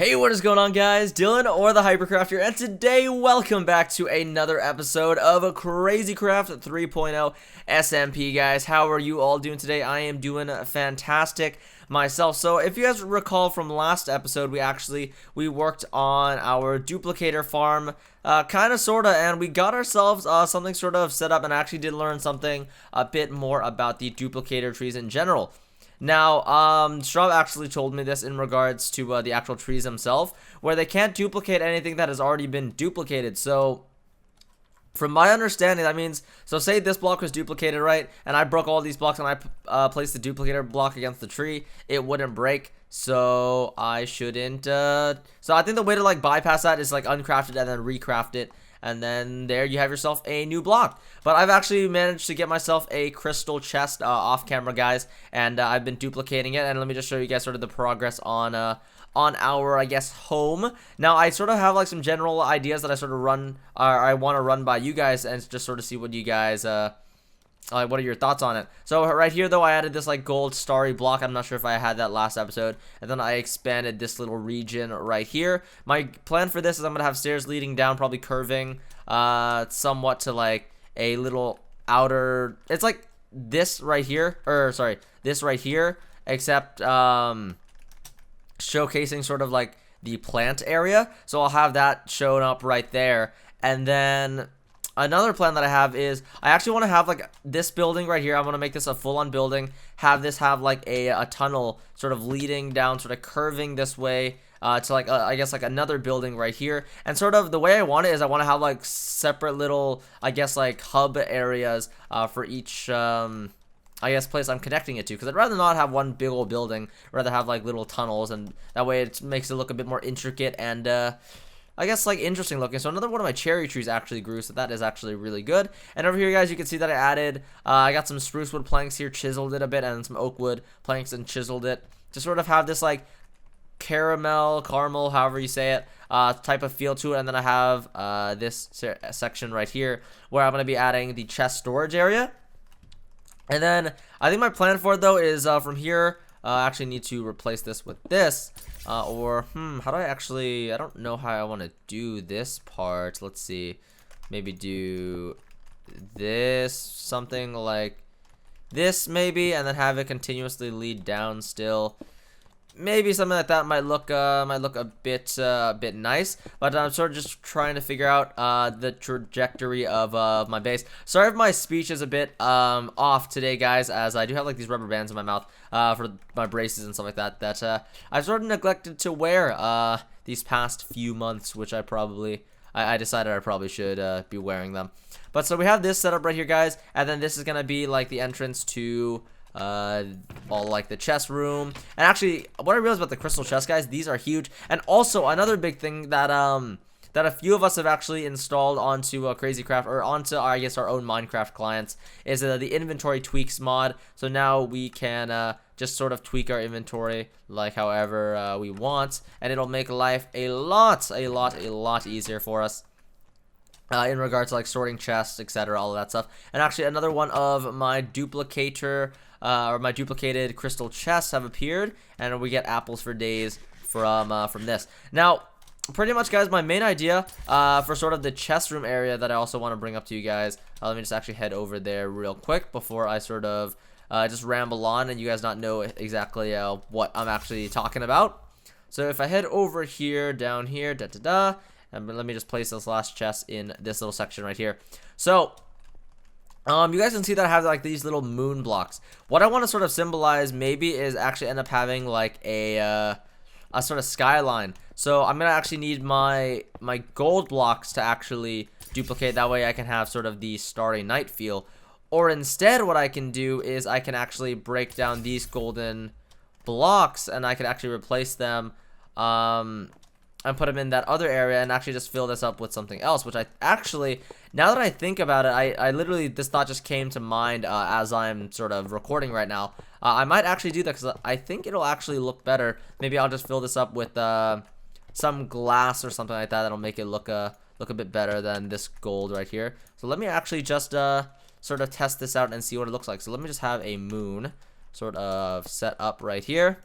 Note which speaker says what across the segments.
Speaker 1: Hey, what is going on, guys? Dylan or the Hypercraft here, and today, welcome back to another episode of a Crazy Craft 3.0 SMP, guys. How are you all doing today? I am doing fantastic myself. So, if you guys recall from last episode, we worked on our duplicator farm, kind of, sort of, and we got ourselves something sort of set up, and actually did learn something a bit more about the duplicator trees in general. Now, Straub actually told me this in regards to the actual trees themselves, where they can't duplicate anything that has already been duplicated. So, from my understanding, that means, so say this block was duplicated, right, and I broke all these blocks and I placed the duplicator block against the tree, it wouldn't break, so I shouldn't, so I think the way to, like, bypass that is, like, uncraft it and then recraft it. And then there you have yourself a new block. But I've actually managed to get myself a crystal chest off camera, guys. And I've been duplicating it. And let me just show you guys sort of the progress on our, I guess, home. Now, I sort of have like some general ideas that I sort of run, I want to run by you guys and just sort of see what you guys, what are your thoughts on it? So right here, though, I added this like gold starry block. I'm not sure if I had that last episode. And then I expanded this little region right here. My plan for this is I'm gonna have stairs leading down, probably curving somewhat to like a little outer. It's like this right here, or sorry, this right here, except showcasing sort of like the plant area. So I'll have that shown up right there, and then another plan that I have is I actually want to have like this building right here. I want to make this a full-on building, have this have like a tunnel sort of leading down, sort of curving this way to like I guess like another building right here. And sort of the way I want it is I want to have like separate little, I guess, like hub areas for each I guess place I'm connecting it to, because I'd rather not have one big old building, rather have like little tunnels, and that way it makes it look a bit more intricate and I guess like interesting looking. So another one of my cherry trees actually grew, so that is actually really good. And over here, guys, you can see that I added, I got some spruce wood planks here, chiseled it a bit, and some oak wood planks and chiseled it to sort of have this like caramel, however you say it, type of feel to it. And then I have this section right here where I'm going to be adding the chest storage area. And then I think my plan for it, though, is from here, I actually need to replace this with this. How do I actually, I don't know how I want to do this part. Let's see, maybe do this, something like this maybe, and then have it continuously lead down still. Maybe something like that might look a bit nice, but I'm sort of just trying to figure out the trajectory of my base. Sorry if my speech is a bit off today, guys, as I do have like these rubber bands in my mouth for my braces and stuff like that that I've sort of neglected to wear these past few months, which I decided I probably should be wearing them. But so we have this set up right here, guys, and then this is gonna be like the entrance to all like the chest room. And actually, what I realized about the crystal chest, guys, these are huge. And also another big thing that that a few of us have actually installed onto Crazy Craft, or onto I guess our own Minecraft clients, is the inventory tweaks mod. So now we can just sort of tweak our inventory like however we want, and it'll make life a lot easier for us in regards to like sorting chests, etc., all of that stuff. And actually, another one of my duplicator or my duplicated crystal chests have appeared, and we get apples for days from this. Now, pretty much, guys, my main idea for sort of the chest room area that I also want to bring up to you guys. Let me just actually head over there real quick before I sort of just ramble on and you guys not know exactly what I'm actually talking about. So if I head over here, down here, and let me just place this last chest in this little section right here. So you guys can see that I have like these little moon blocks. What I want to sort of symbolize maybe is actually end up having like a sort of skyline. So I'm gonna actually need my gold blocks to actually duplicate. That way I can have sort of the starry night feel. Or instead, what I can do is I can actually break down these golden blocks, and I can actually replace them and put them in that other area, and actually just fill this up with something else, which I actually, now that I think about it, I literally, this thought just came to mind as I'm sort of recording right now. I might actually do that because I think it'll actually look better. Maybe I'll just fill this up with some glass or something like that. That'll make it look a bit better than this gold right here. So let me actually just sort of test this out and see what it looks like. So let me just have a moon sort of set up right here.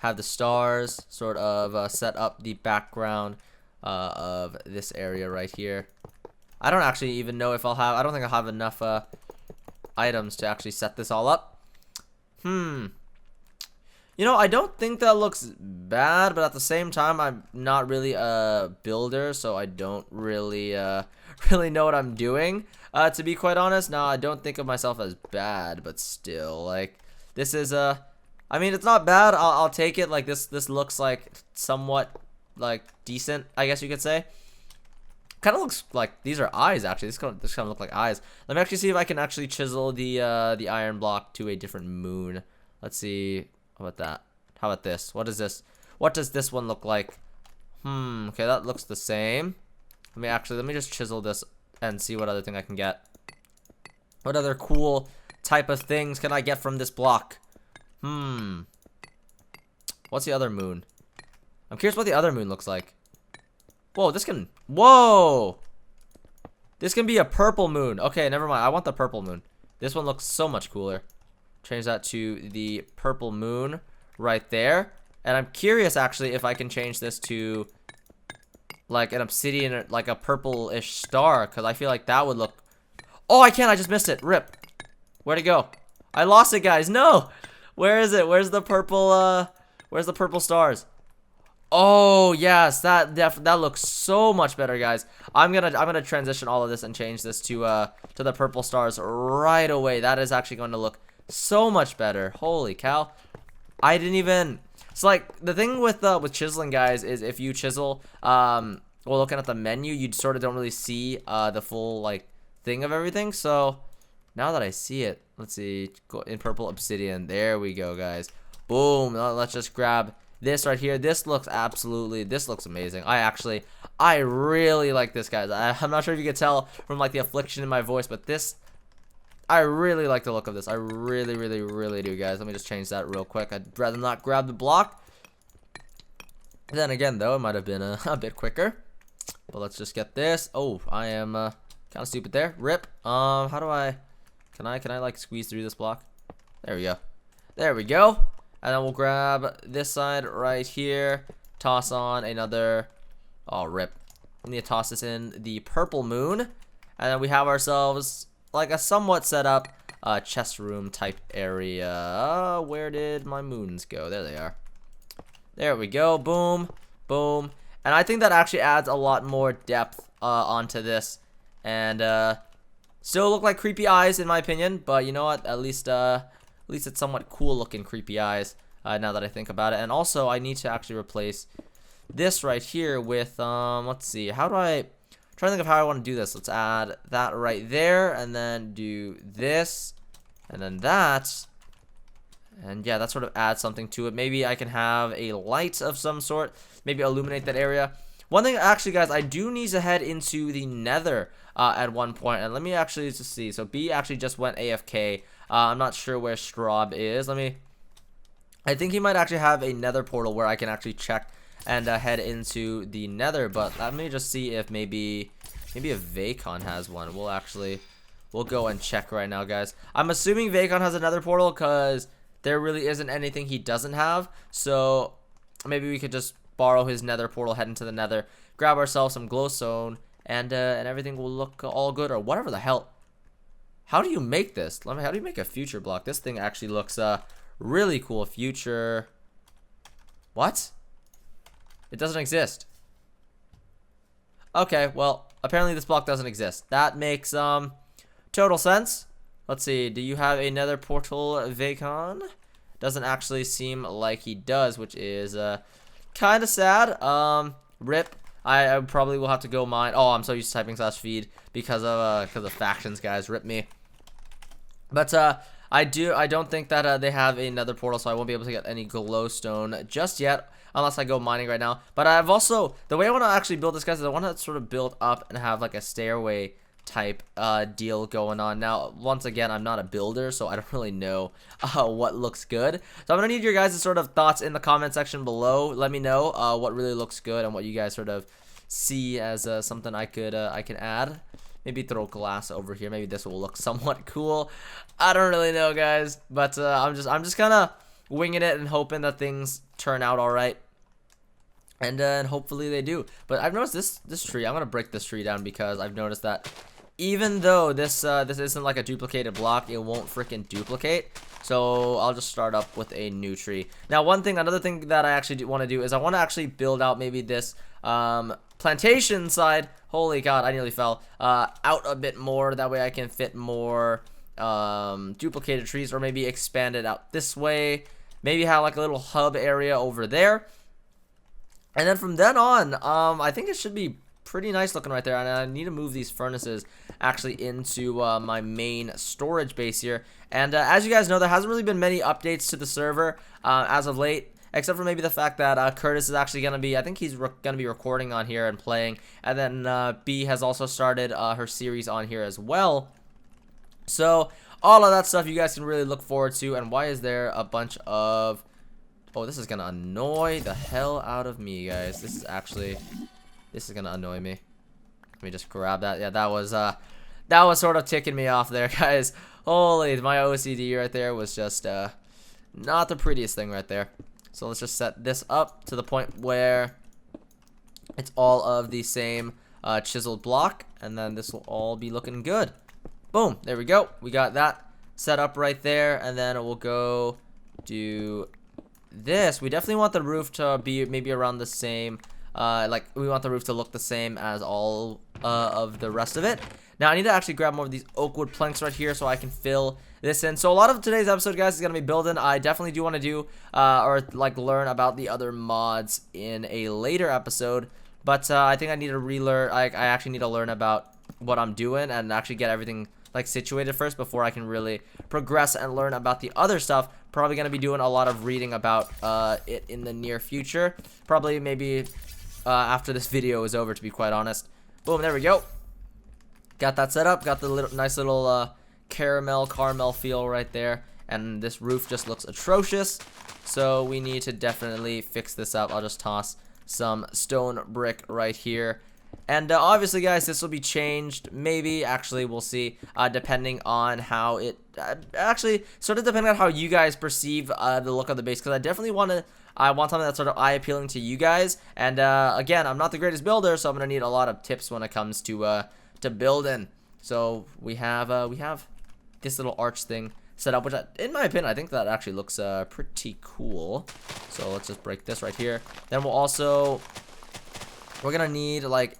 Speaker 1: have the stars sort of set up the background of this area right here. I don't actually even know if I don't think I'll have enough items to actually set this all up. You know, I don't think that looks bad, but at the same time, I'm not really a builder, so I don't really really know what I'm doing. To be quite honest, now I don't think of myself as bad, but still, like, this is I mean, it's not bad. I'll take it. Like, this looks like somewhat like decent, I guess you could say. Kind of looks like these are eyes, actually. This kind of look like eyes. Let me actually see if I can actually chisel the iron block to a different moon. Let's see. How about that? How about this? What is this? What does this one look like? Okay, that looks the same. Let me just chisel this and see what other thing I can get. What other cool type of things can I get from this block? What's the other moon? I'm curious what the other moon looks like. Whoa, whoa! This can be a purple moon. Okay, never mind. I want the purple moon. This one looks so much cooler. Change that to the purple moon right there. And I'm curious, actually, if I can change this to like an obsidian, like a purple-ish star, because I feel like that would look... Oh, I can't. I just missed it. Rip. Where'd it go? I lost it, guys. No! Where is it? Where's the purple stars? Oh, yes. That looks so much better, guys. I'm gonna transition all of this and change this to the purple stars right away. That is actually going to look so much better. Holy cow. I didn't even... So, like, the thing with chiseling, guys, is if you chisel, well, looking at the menu, you sort of don't really see the full, like, thing of everything. So, now that I see it, let's see, go in purple obsidian. There we go, guys. Boom. Let's just grab this right here. This looks amazing. I really like this, guys. I'm not sure if you can tell from, like, the affliction in my voice, but I really like the look of this. I really, really, really do, guys. Let me just change that real quick. I'd rather not grab the block. Then again, though, it might have been a bit quicker. But let's just get this. Oh, I am kind of stupid there. Rip. How do I... Can I, like, squeeze through this block? There we go. There we go. And then we'll grab this side right here. Toss on another... Oh, rip. We need to toss this in the purple moon. And then we have ourselves... like a somewhat set up chest room type area. Where did my moons go? There they are. There we go. Boom, boom. And I think that actually adds a lot more depth onto this. And still look like creepy eyes in my opinion, but you know what? At least it's somewhat cool looking creepy eyes now that I think about it. And also I need to actually replace this right here with let's see. How do I... trying to think of how I want to do this. Let's add that right there, and then do this, and then that, and yeah, that sort of adds something to it. Maybe I can have a light of some sort, maybe illuminate that area. One thing, actually, guys, I do need to head into the Nether at one point, and let me actually just see. So B actually just went AFK. I'm not sure where Straub is. I think he might actually have a Nether portal where I can actually check and head into the Nether, but let me just see if maybe if Vacon has one. We'll go and check right now, guys. I'm assuming Vacon has a Nether portal because there really isn't anything he doesn't have. So maybe we could just borrow his Nether portal, head into the Nether, grab ourselves some glowstone, and everything will look all good, or whatever the hell. How do you make this? How do you make a future block? This thing actually looks really cool. Future. What? It doesn't exist. Okay, well, apparently this block doesn't exist. That makes total sense. Let's see. Do you have a Nether portal, Vacon? Doesn't actually seem like he does, which is kind of sad. Rip. I probably will have to go mine. Oh, I'm so used to typing /feed because of factions, guys. Rip me. But I don't think that they have a Nether portal, so I won't be able to get any glowstone just yet, unless I go mining right now. But I've also, the way I want to actually build this, guys, is I want to sort of build up and have like a stairway type deal going on. Now, once again, I'm not a builder, so I don't really know what looks good. So I'm gonna need your guys' sort of thoughts in the comment section below. Let me know what really looks good and what you guys sort of see as something I can add. Maybe throw glass over here. Maybe this will look somewhat cool. I don't really know, guys, but I'm just kind of winging it and hoping that things turn out all right. And hopefully they do. But I've noticed this tree. I'm gonna break this tree down because I've noticed that even though this isn't like a duplicated block, it won't freaking duplicate. So I'll just start up with a new tree. Now, another thing that I actually want to do is I want to actually build out maybe this plantation side. Holy God, I nearly fell. Out a bit more. That way I can fit more duplicated trees, or maybe expand it out this way. Maybe have like a little hub area over there. And then from then on, I think it should be pretty nice looking right there. And I need to move these furnaces actually into my main storage base here. And as you guys know, there hasn't really been many updates to the server as of late, except for maybe the fact that Curtis is actually going to be, I think he's going to be recording on here and playing. And then B has also started her series on here as well. So all of that stuff you guys can really look forward to. And why is there a bunch of... Oh, this is going to annoy the hell out of me, guys. This is going to annoy me. Let me just grab that. Yeah, that was sort of ticking me off there, guys. Holy, my OCD right there was just not the prettiest thing right there. So let's just set this up to the point where it's all of the same chiseled block, and then this will all be looking good. Boom, there we go. We got that set up right there, and then we'll go do this. We definitely want the roof to be maybe around the same, like we want the roof to look the same as all of the rest of it. Now I need to actually grab more of these oak wood planks right here so I can fill this in. So a lot of today's episode, guys, is going to be building. I definitely do want to do or like learn about the other mods in a later episode, but I think I need to relearn. I actually need to learn about what I'm doing and actually get everything like situated first before I can really progress and learn about the other stuff. Probably going to be doing a lot of reading about it in the near future. Probably maybe after this video is over, to be quite honest. Boom, there we go. Got that set up. Got the nice little caramel feel right there. And this roof just looks atrocious. So we need to definitely fix this up. I'll just toss some stone brick right here. And obviously, guys, this will be changed. Maybe, actually, we'll see, depending on how it, actually, sort of depending on how you guys perceive the look of the base. Because I definitely I want something that's sort of eye-appealing to you guys. And, again, I'm not the greatest builder, so I'm going to need a lot of tips when it comes to building. So we have this little arch thing set up, which, in my opinion, I think that actually looks pretty cool. So let's just break this right here. Then we're going to need, like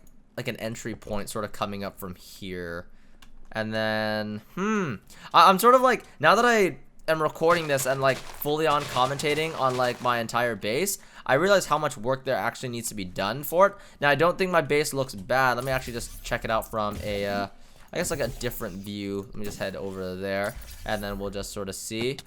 Speaker 1: an entry point sort of coming up from here. And then I'm sort of like, now that I am recording this and like fully on commentating on like my entire base, I realize how much work there actually needs to be done for it. Now I don't think my base looks bad. Let me actually just check it out from a I guess like a different view. Let me just head over there and then we'll just sort of see.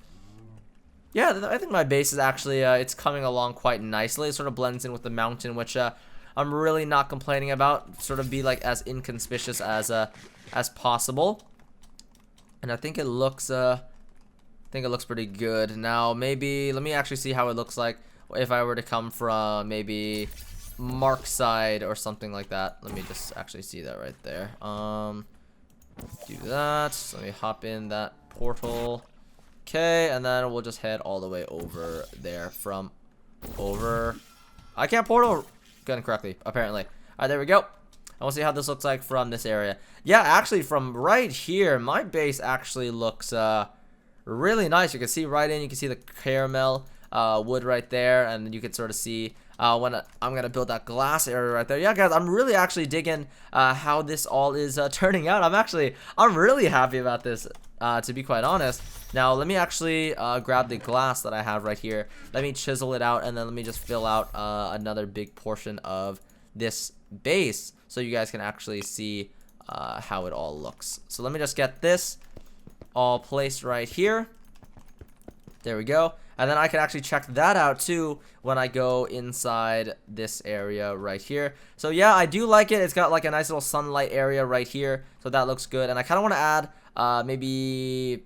Speaker 1: Yeah, I think my base is actually it's coming along quite nicely. It sort of blends in with the mountain, which I'm really not complaining about. Sort of be like as inconspicuous as possible. And I think it looks pretty good. Now maybe let me actually see how it looks like if I were to come from maybe Mark's side or something like that. Let me just actually see that right there. Do that. So let me hop in that portal. Okay, and then we'll just head all the way over there from over. I can't portal gun correctly, apparently. Alright, there we go. I want to see how this looks like from this area. Yeah, actually, from right here, my base actually looks really nice. You can see right in, you can see the caramel wood right there, and you can sort of see when I'm gonna build that glass area right there. Yeah, guys, I'm really actually digging how this all is turning out. I'm really happy about this, to be quite honest. Now let me actually grab the glass that I have right here. Let me chisel it out, and then let me just fill out another big portion of this base so you guys can actually see how it all looks. So let me just get this all placed right here. There we go. And then I can actually check that out too when I go inside this area right here. So yeah, I do like it. It's got like a nice little sunlight area right here, so that looks good. And I kind of want to add maybe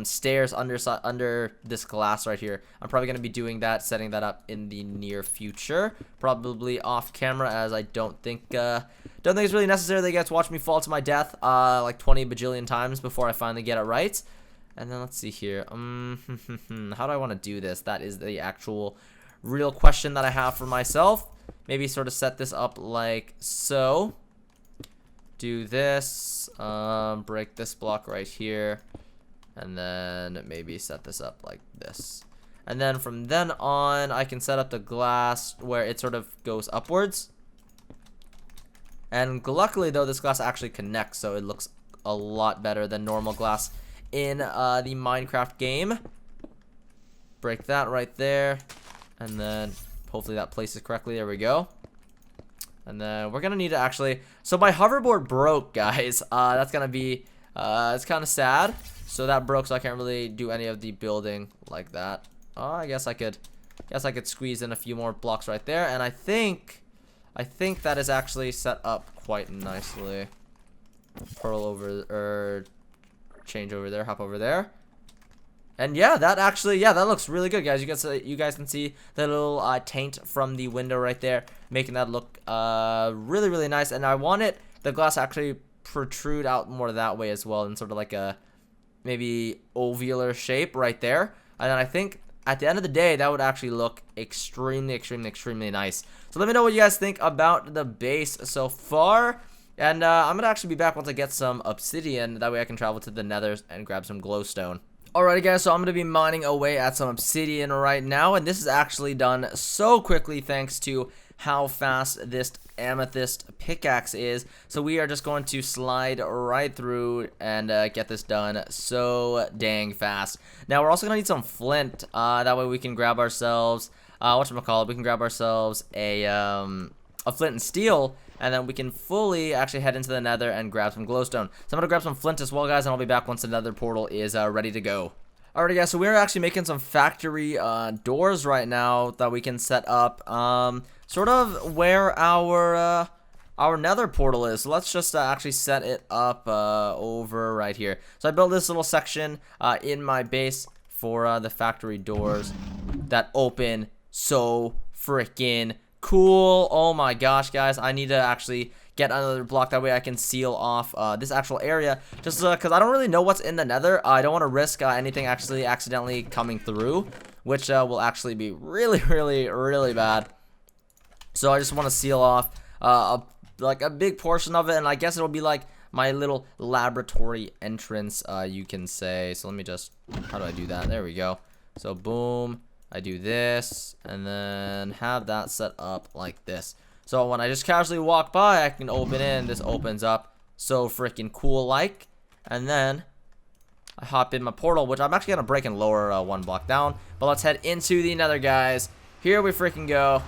Speaker 1: stairs under this glass right here. I'm probably going to be doing that, setting that up in the near future, probably off camera, as I don't think it's really necessary that you guys watch me fall to my death like 20 bajillion times before I finally get it right. And then let's see here. How do I want to do this? That is the actual real question that I have for myself. Maybe sort of set this up like so. Do this. Break this block right here. And then maybe set this up like this. And then from then on, I can set up the glass where it sort of goes upwards. And luckily, though, this glass actually connects, so it looks a lot better than normal glass in the Minecraft game. Break that right there. And then hopefully that places correctly. There we go. And then we're going to need to actually... So my hoverboard broke, guys. That's going to be... it's kind of sad. So that broke, so I can't really do any of the building like that. I guess I could squeeze in a few more blocks right there. And I think that is actually set up quite nicely. Pearl over, or change over there, hop over there. And yeah, that actually, yeah, that looks really good, guys. You guys can see the little taint from the window right there, making that look really, really nice. And I want the glass actually protrude out more that way as well, in sort of like a maybe ovular shape right there. And then I think at the end of the day, that would actually look extremely, extremely, extremely nice. So let me know what you guys think about the base so far. And I'm gonna actually be back once I get some obsidian. That way I can travel to the Nether and grab some glowstone. Alrighty, guys, so I'm going to be mining away at some obsidian right now, and this is actually done so quickly thanks to how fast this amethyst pickaxe is. So we are just going to slide right through and get this done so dang fast. Now, we're also going to need some flint. That way we can grab ourselves, whatchamacallit, we can grab ourselves a flint and steel, and then we can fully actually head into the Nether and grab some glowstone. So I'm going to grab some flint as well, guys, and I'll be back once the Nether portal is ready to go. Alrighty, guys, so we're actually making some factory doors right now that we can set up sort of where our Nether portal is. So let's just actually set it up over right here. So I built this little section in my base for the factory doors that open so freaking cool. Oh my gosh, guys, I need to actually get another block, that way I can seal off this actual area, just because I don't really know what's in the Nether. I don't want to risk anything actually accidentally coming through, which will actually be really, really, really bad. So I just want to seal off like a big portion of it, and I guess it'll be like my little laboratory entrance, you can say. So let me just, how do I do that? There we go. So boom, I do this, and then have that set up like this. So when I just casually walk by, I can open in. This opens up so freaking cool like. And then I hop in my portal, which I'm actually going to break and lower one block down. But let's head into the Nether, guys. Here we freaking go.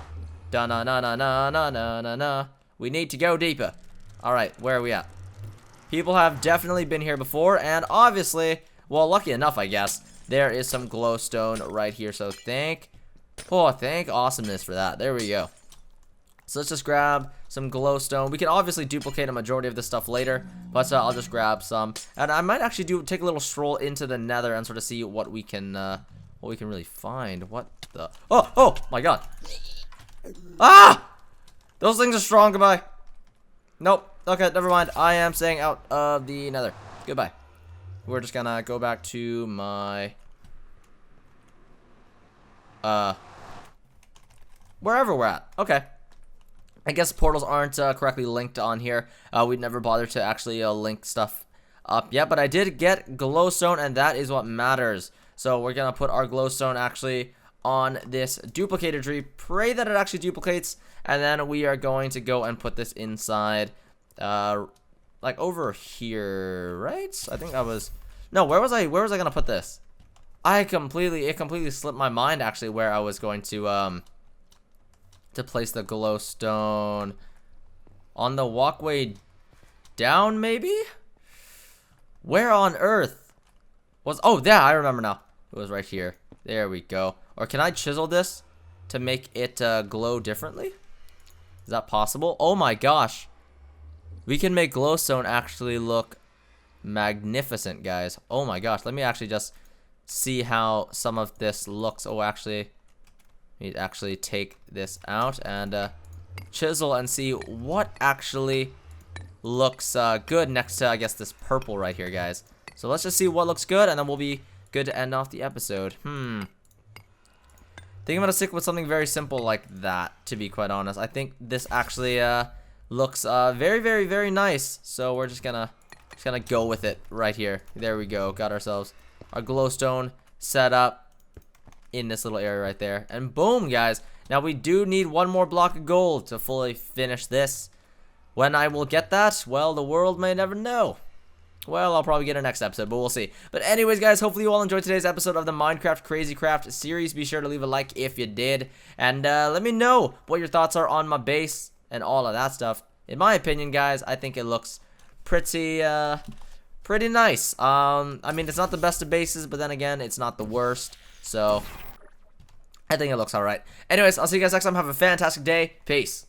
Speaker 1: Da-na-na-na-na-na-na-na-na. We need to go deeper. Alright, where are we at? People have definitely been here before. And obviously, well, lucky enough, I guess, there is some glowstone right here. So thank awesomeness for that. There we go. So let's just grab some glowstone. We can obviously duplicate a majority of this stuff later, but I'll just grab some. And I might actually take a little stroll into the Nether and sort of see what we can really find. What the? Oh my god! Ah! Those things are strong. Goodbye. Nope. Okay, never mind. I am staying out of the Nether. Goodbye. We're just gonna go back to my wherever we're at. Okay. I guess portals aren't correctly linked on here. We'd never bothered to actually link stuff up yet, but I did get glowstone, and that is what matters. So we're gonna put our glowstone actually on this duplicator tree. Pray that it actually duplicates, and then we are going to go and put this inside, like over here, right? I think that was no. Where was I gonna put this? It completely slipped my mind actually where I was going to place the glowstone. On the walkway down, maybe? Where on earth was... Oh, yeah, I remember now. It was right here. There we go. Or can I chisel this to make it glow differently? Is that possible? Oh my gosh. We can make glowstone actually look magnificent, guys. Oh my gosh. Let me actually just see how some of this looks. Oh, actually... Need to actually take this out and chisel and see what actually looks good next to, I guess, this purple right here, guys. So let's just see what looks good, and then we'll be good to end off the episode. I think I'm gonna stick with something very simple like that, to be quite honest. I think this actually looks very, very, very nice. So we're just gonna go with it right here. There we go. Got ourselves our glowstone set up in this little area right there. And boom, guys. Now we do need one more block of gold to fully finish this. When I will get that, well, the world may never know. Well, I'll probably get a next episode, but we'll see. But anyways, guys, hopefully you all enjoyed today's episode of the Minecraft Crazy Craft series. Be sure to leave a like if you did. And let me know what your thoughts are on my base and all of that stuff. In my opinion, guys, I think it looks pretty nice. I mean, it's not the best of bases, but then again, it's not the worst. So, I think it looks alright. Anyways, I'll see you guys next time. Have a fantastic day. Peace.